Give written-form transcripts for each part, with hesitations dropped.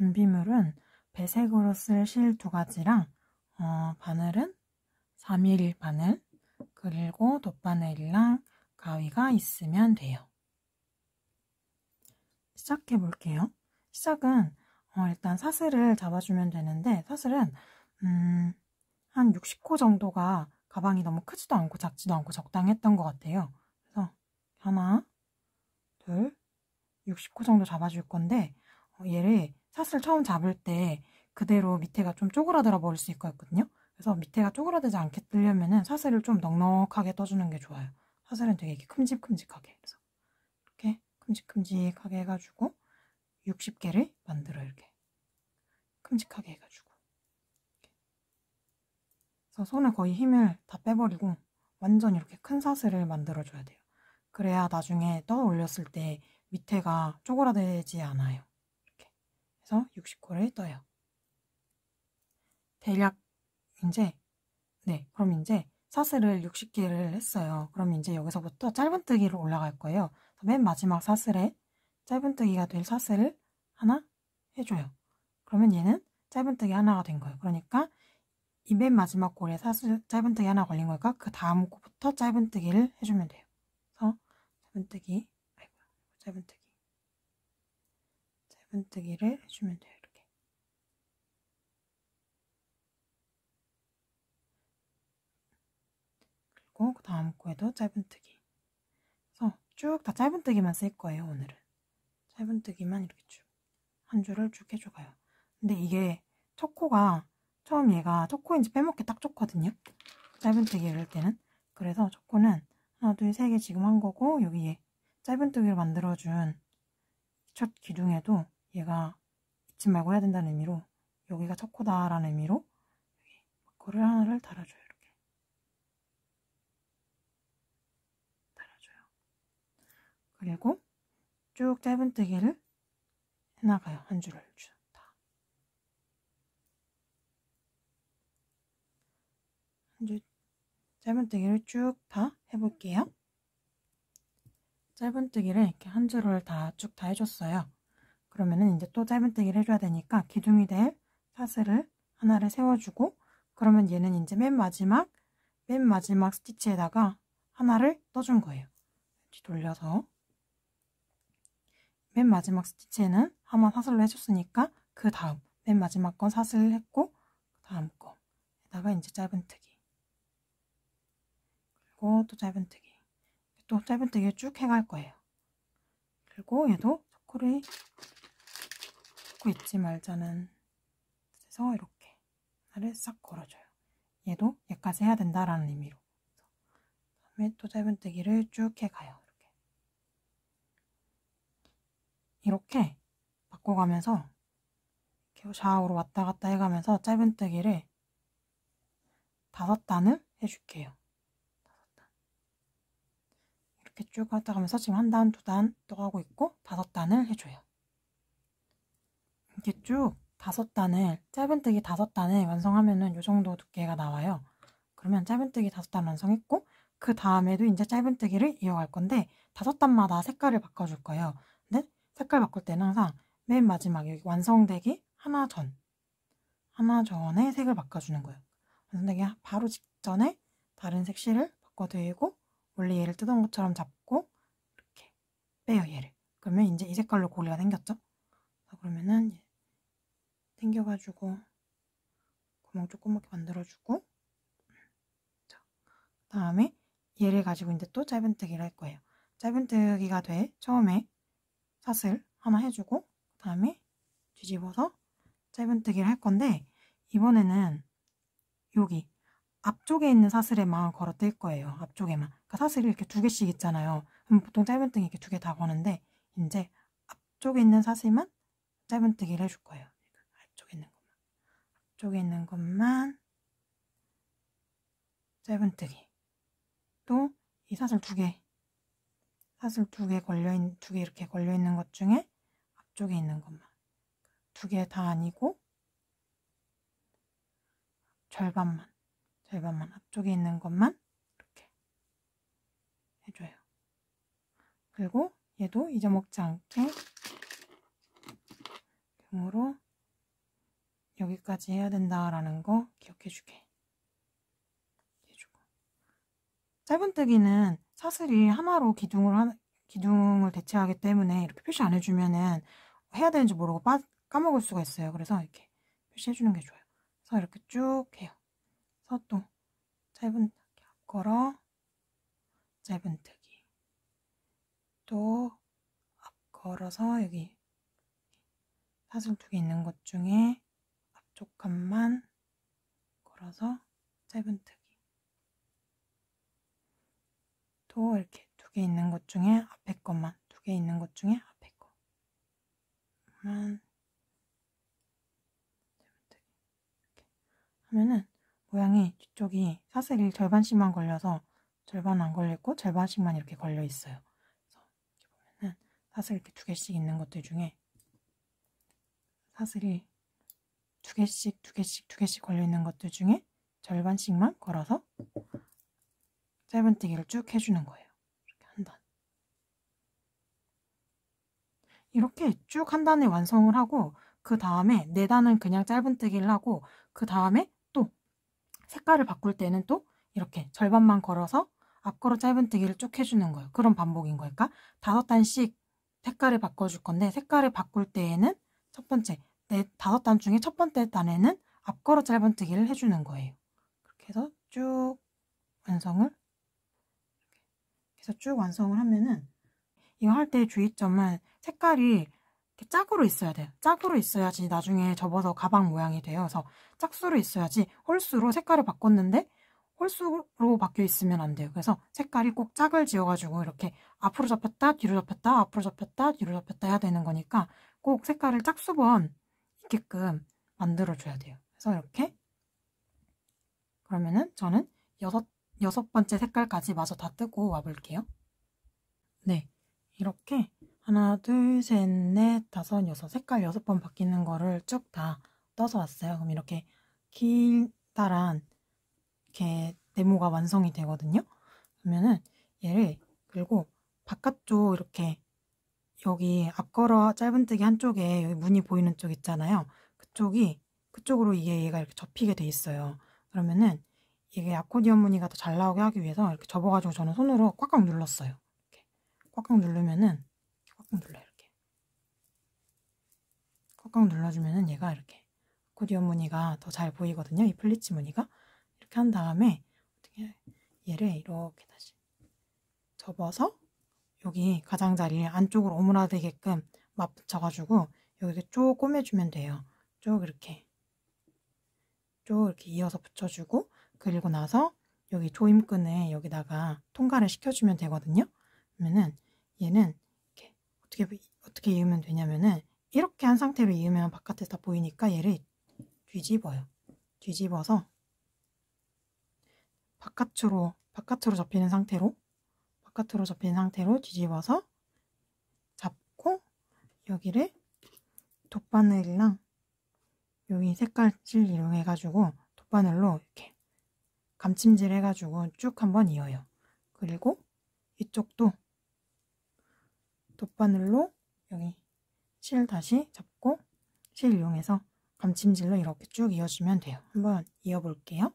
준비물은 배색으로 쓸 실 2가지랑 바늘은 3mm 바늘, 그리고 돗바늘이랑 가위가 있으면 돼요. 시작해 볼게요. 시작은 일단 사슬을 잡아주면 되는데, 사슬은 한 60호 정도가 가방이 너무 크지도 않고 작지도 않고 적당했던 것 같아요. 그래서 하나, 둘, 60호 정도 잡아줄 건데, 얘를 사슬 처음 잡을 때 그대로 밑에가 좀 쪼그라들어 버릴 수 있거든요. 그래서 밑에가 쪼그라들지 않게 뜨려면은 사슬을 좀 넉넉하게 떠주는 게 좋아요. 사슬은 되게 이렇게 큼직큼직하게. 그래서 이렇게 큼직큼직하게 해가지고 60개를 만들어요. 이렇게 큼직하게 해가지고. 이렇게. 그래서 손에 거의 힘을 다 빼버리고 완전 이렇게 큰 사슬을 만들어줘야 돼요. 그래야 나중에 떠 올렸을 때 밑에가 쪼그라들지 않아요. 이렇게 해서 60호를 떠요. 대략 이제 그럼 이제 사슬을 60개를 했어요. 그럼 이제 여기서부터 짧은뜨기로 올라갈 거예요. 맨 마지막 사슬에 짧은뜨기가 될 사슬을 하나 해줘요. 그러면 얘는 짧은뜨기 하나가 된 거예요. 그러니까 이 맨 마지막 골에 사슬 짧은뜨기 하나 걸린 거니까 그 다음 코부터 짧은뜨기를 해주면 돼요. 그래서 짧은뜨기, 짧은뜨기를 해주면 돼요. 이렇게. 그리고 그 다음 코에도 짧은뜨기. 그래서 쭉 다 짧은뜨기만 쓸 거예요. 오늘은 짧은뜨기만 이렇게 쭉 한 줄을 쭉 해줘가요. 근데 이게 첫 코가 처음 얘가 첫 코인지 빼먹기 딱 좋거든요. 짧은뜨기를 할 때는. 그래서 첫 코는 하나, 둘, 세 개 지금 한 거고, 여기에 짧은뜨기를 만들어준 첫 기둥에도 얘가 잊지 말고 해야 된다는 의미로 여기가 첫 코다라는 의미로 여기 마커를 하나를 달아줘요. 이렇게 달아줘요. 그리고 쭉 짧은뜨기를 해나가요. 한 줄을 다. 한 줄 짧은뜨기를 쭉 다 해볼게요. 짧은뜨기를 이렇게 한 줄을 다 쭉 다 해줬어요. 그러면은 이제 또 짧은뜨기를 해줘야 되니까 기둥이 될 사슬을 하나를 세워주고, 그러면 얘는 이제 맨 마지막 스티치에다가 하나를 떠준 거예요. 돌려서 맨 마지막 스티치에는 한번 사슬로 해줬으니까 그 다음 맨 마지막 건 사슬을 했고 그 다음 거에다가 이제 짧은뜨기, 그리고 또 짧은뜨기, 또 짧은뜨기를 쭉 해갈 거예요. 그리고 얘도 코를 코 잊지 말자는 뜻에서 이렇게 하나를 싹 걸어줘요. 얘도 얘까지 해야 된다라는 의미로. 그다음에 또 짧은뜨기를 쭉 해가요. 이렇게 바꿔가면서 이렇게 좌우로 왔다 갔다 해가면서 짧은뜨기를 5단을 해줄게요. 5단. 이렇게 쭉 하다 가면서 지금 1단, 2단 또 하고 있고 5단을 해줘요. 이렇게 쭉 5단을, 짧은뜨기 5단을 완성하면은 이 정도 두께가 나와요. 그러면 짧은뜨기 5단 완성했고, 그 다음에도 이제 짧은뜨기를 이어갈 건데 5단마다 색깔을 바꿔줄 거예요. 근데 색깔 바꿀 때는 항상 맨 마지막 여기 완성되기 하나 전에 색을 바꿔주는 거예요. 완성되기 바로 직전에 다른 색 실을 바꿔드리고, 원래 얘를 뜯은 것처럼 잡고 이렇게 빼요, 얘를. 그러면 이제 이 색깔로 고리가 생겼죠? 그러면은 당겨가지고 구멍 조그맣게 만들어주고, 자, 다음에 얘를 가지고 이제 또 짧은뜨기를 할 거예요. 짧은뜨기가 돼 처음에 사슬 하나 해주고 그 다음에 뒤집어서 짧은뜨기를 할 건데, 이번에는 여기 앞쪽에 있는 사슬에만 걸어 뜰 거예요. 앞쪽에만. 그러니까 사슬이 이렇게 2개씩 있잖아요. 그럼 보통 짧은뜨기 이렇게 2개 다 거는데 이제 앞쪽에 있는 사슬만 짧은뜨기를 해줄 거예요. 앞쪽에 있는 것만 짧은뜨기. 또 이 사슬 2개 걸려있는, 2개 이렇게 걸려있는 것 중에 앞쪽에 있는 것만, 2개 다 아니고 절반만 앞쪽에 있는 것만 이렇게 해줘요. 그리고 얘도 잊어먹지 않게 균으로 여기까지 해야 된다라는 거 기억해주게 해주고, 짧은뜨기는 사슬이 하나로 기둥을 대체하기 때문에 이렇게 표시 안 해주면은 해야 되는지 모르고 까먹을 수가 있어요. 그래서 이렇게 표시해주는 게 좋아요. 그래서 이렇게 쭉 해요. 그래서 또 짧은뜨기 앞걸어, 짧은뜨기, 또 앞걸어서 여기 사슬 2개 있는 것 중에 앞쪽 칸만 걸어서 짧은뜨기, 또 이렇게 2개 있는 것 중에 앞에 것만, 2개 있는 것 중에 앞에 것만 짧은뜨기 이렇게 하면은 모양이 뒤쪽이 사슬이 절반씩만 걸려서 절반 안 걸려있고 절반씩만 이렇게 걸려 있어요. 그래서 이렇게 보면은 사슬 이렇게 2개씩 있는 것들 중에 사슬이 2개씩 걸려 있는 것들 중에 절반씩만 걸어서 짧은뜨기를 쭉 해주는 거예요. 이렇게 한 단. 이렇게 쭉 한 단에 완성을 하고, 그 다음에 4단은 그냥 짧은뜨기를 하고, 그 다음에 또 색깔을 바꿀 때는 또 이렇게 절반만 걸어서 앞걸어 짧은뜨기를 쭉 해주는 거예요. 그런 반복인 거예요. 그러니까 5단씩 색깔을 바꿔줄 건데, 색깔을 바꿀 때에는 첫 번째 5단 중에 첫 번째 단에는 앞걸어 짧은뜨기를 해주는 거예요. 그렇게 해서 쭉 완성을 하면은, 이거 할 때 주의점은 색깔이 이렇게 짝으로 있어야 돼요. 짝으로 있어야지 나중에 접어서 가방 모양이 돼요. 그래서 짝수로 있어야지, 홀수로 색깔을 바꿨는데 홀수로 바뀌어 있으면 안 돼요. 그래서 색깔이 꼭 짝을 지어가지고 이렇게 앞으로 접혔다 뒤로 접혔다 앞으로 접혔다 뒤로 접혔다 해야 되는 거니까 꼭 색깔을 짝수번 있게끔 만들어줘야 돼요. 그래서 이렇게, 그러면은 저는 여섯 번째 색깔까지 마저 다 뜨고 와볼게요. 네, 이렇게 하나, 둘, 셋, 넷, 다섯, 여섯, 색깔 6번 바뀌는 거를 쭉 다 떠서 왔어요. 그럼 이렇게 길다란 이렇게 네모가 완성이 되거든요. 그러면은 얘를, 그리고 바깥쪽 이렇게 여기 앞걸어 짧은뜨기 한쪽에 여기 무늬 보이는 쪽 있잖아요. 그쪽으로 얘가 이렇게 접히게 돼 있어요. 그러면은 이게 아코디언 무늬가 더 잘 나오게 하기 위해서 이렇게 접어가지고 저는 손으로 꽉꽉 눌렀어요. 이렇게 꽉꽉 누르면은, 꽉꽉 눌러요. 이렇게 꽉꽉 눌러주면은 얘가 이렇게 아코디언 무늬가 더 잘 보이거든요. 이 플리츠 무늬가. 이렇게 한 다음에 어떻게 얘를 이렇게 다시 접어서 여기 가장자리 안쪽으로 오므라들게끔 맞붙여가지고 여기 쭉 꼬매주면 돼요. 쭉 이렇게 이어서 붙여주고, 그리고 나서 여기 조임끈을 여기다가 통과를 시켜주면 되거든요. 그러면은 얘는 이렇게 어떻게 이으면 되냐면은, 이렇게 한 상태로 이으면 바깥에서 다 보이니까 얘를 뒤집어요. 뒤집어서 바깥으로 접히는 상태로 뒤집어서 잡고, 여기를 돗바늘이랑 여기 색깔질 이용해가지고 돗바늘로 이렇게 감침질 해가지고 쭉 한번 이어요. 그리고 이쪽도 돗바늘로 여기 실 다시 잡고 실 이용해서 감침질로 이렇게 쭉 이어주면 돼요. 한번 이어볼게요.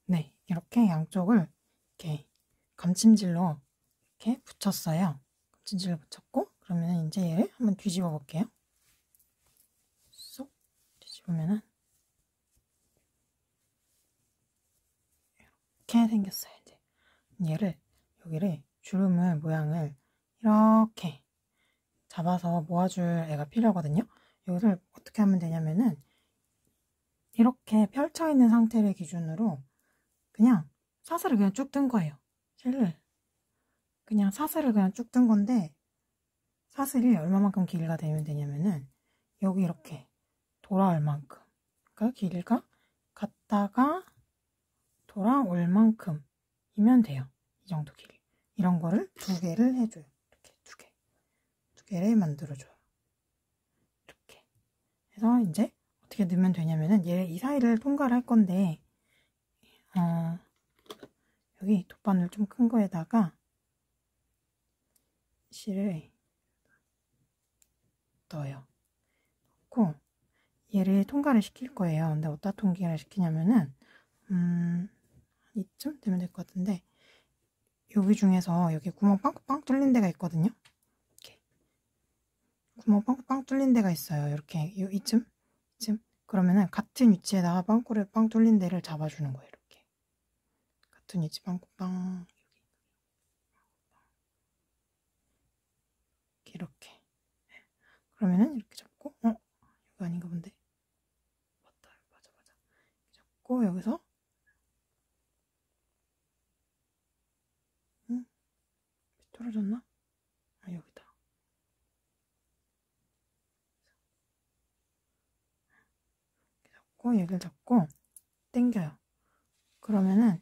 네, 이렇게 양쪽을 이렇게 감침질로 이렇게 붙였어요. 감침질로 붙였고, 그러면 이제 얘를 한번 뒤집어 볼게요. 쏙 뒤집으면은 이렇게 생겼어요. 이제 얘를, 여기를 주름을 모양을 이렇게 잡아서 모아줄 애가 필요하거든요. 이것을 어떻게 하면 되냐면은, 이렇게 펼쳐 있는 상태를 기준으로 그냥 사슬을 그냥 쭉 뜬 거예요. 그냥 사슬을 그냥 쭉 뜬 건데, 사슬이 얼마만큼 길이가 되면 되냐면은 여기 이렇게 돌아올 만큼, 그러니까 길이가 갔다가 돌아올 만큼이면 돼요. 이 정도 길이. 이런 거를 2개를 해줘요. 이렇게 2개를 만들어줘요. 이렇게 해서 이제 어떻게 넣으면 되냐면은, 얘 이 사이를 통과를 할 건데, 여기 돗바늘 좀 큰 거에다가 실을 넣어요. 넣고 얘를 통과를 시킬 거예요. 근데 어디다 통과를 시키냐면은 이쯤 되면 될 것 같은데, 여기 중에서 여기 구멍 빵빵 뚫린 데가 있거든요. 이렇게 구멍 빵빵 뚫린 데가 있어요. 이렇게 이쯤. 그러면은 같은 위치에다가 빵꾸를 빵 뚫린 데를 잡아주는 거예요. 이렇게 같은 위치 빵빵 이렇게. 그러면은 이렇게 잡고, 이거 아닌가 본데. 맞다, 맞아. 잡고 여기서 떨어졌나? 여기다. 잡고 얘를 잡고 당겨요. 그러면은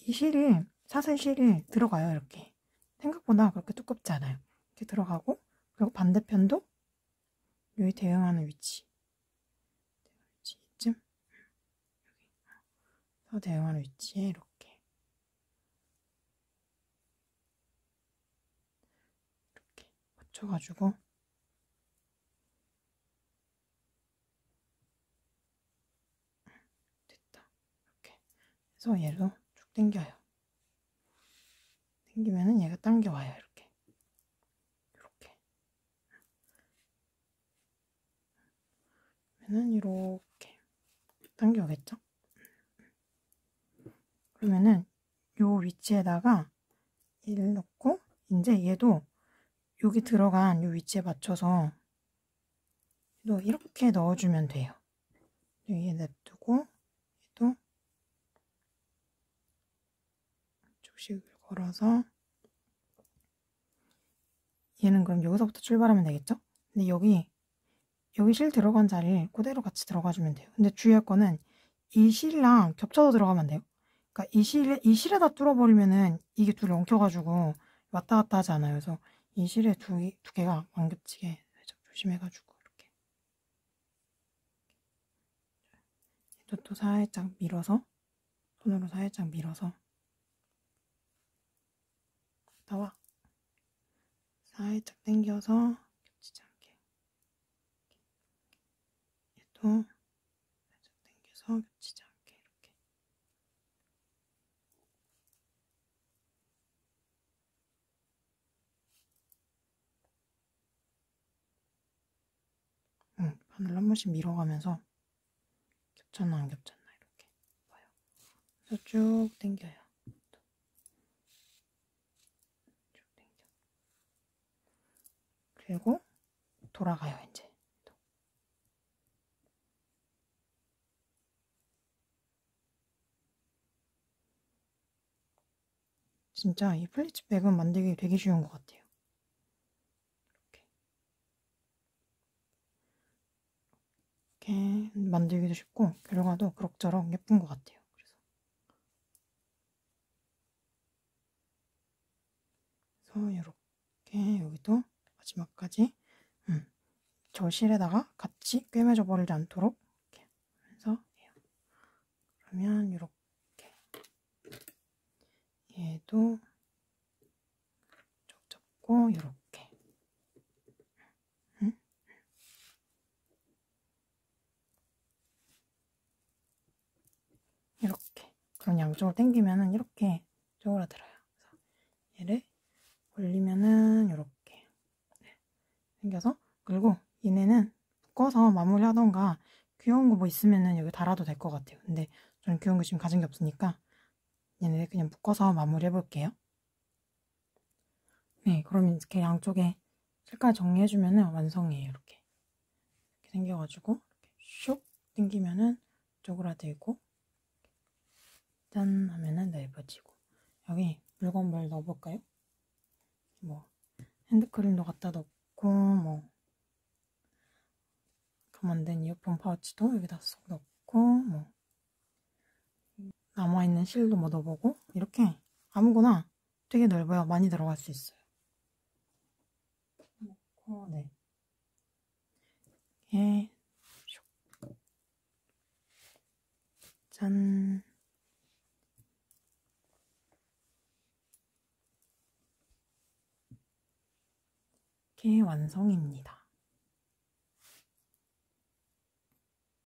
이 사슬 실이 들어가요. 이렇게 생각보다 그렇게 두껍지 않아요. 이렇게 들어가고, 그리고 반대편도 여기 대응하는 위치쯤, 여기 대응하는 위치에 이렇게 붙여가지고 됐다. 이렇게 해서 얘도 쭉 당겨요. 당기면은 얘가 당겨와요. 이렇게 그러면은 이렇게 당겨오겠죠? 그러면은 요 위치에다가 얘를 넣고, 이제 얘도 여기 들어간 요 위치에 맞춰서 또 이렇게 넣어주면 돼요. 여기에 냅두고 얘도 조식을 걸어서, 얘는 그럼 여기서부터 출발하면 되겠죠? 근데 여기 실 들어간 자리를 그대로 같이 들어가주면 돼요. 근데 주의할 거는 이 실이랑 겹쳐서 들어가면 안 돼요. 그러니까 이 실에다 뚫어버리면은 이게 둘이 엉켜가지고 왔다 갔다 하지 않아요. 그래서 이 실에 두 개가 안 겹치게 살짝 조심해가지고 이렇게 또 살짝 밀어서, 손으로 살짝 밀어서 나와 살짝 당겨서 겹치지 않게, 얘도 살짝 당겨서 겹치지 않게 이렇게. 바늘 한 번씩 밀어가면서 겹쳤나 안 겹쳤나 이렇게 봐요. 그래서 쭉 당겨요. 쭉 당겨. 그리고 돌아가요. 이제 진짜 이 플리츠백은 만들기 되게 쉬운 것 같아요. 이렇게 만들기도 쉽고 결과도 그럭저럭 예쁜 것 같아요. 그래서 이렇게 여기도 마지막까지 저 실에다가 같이 꿰매져 버리지 않도록 이렇게 해서 해요. 그러면 이렇게 얘도 쭉 잡고 이렇게 이렇게. 그럼 양쪽을 당기면은 이렇게 쪼그라들어요. 그래서 얘를 올리면은 이렇게 당겨서, 그리고 얘네는 묶어서 마무리하던가 귀여운 거 뭐 있으면은 여기 달아도 될 것 같아요. 근데 저는 귀여운 거 지금 가진 게 없으니까 얘네를 그냥 묶어서 마무리 해볼게요. 네, 그럼 이렇게 양쪽에 색깔 정리해주면은 완성이에요. 이렇게 생겨가지고 이렇게 슉 당기면은 쪼그라들고, 짠 하면은 넓어지고. 여기 물건물 넣어볼까요? 뭐 핸드크림도 갖다 넣고, 뭐 만든 이어폰 파우치도 여기다 쏙 넣고, 뭐 남아있는 실도 뭐 넣어보고, 이렇게 아무거나 되게 넓어요. 많이 들어갈 수 있어요. 넣고, 네. 이렇게 짠. 이렇게 완성입니다.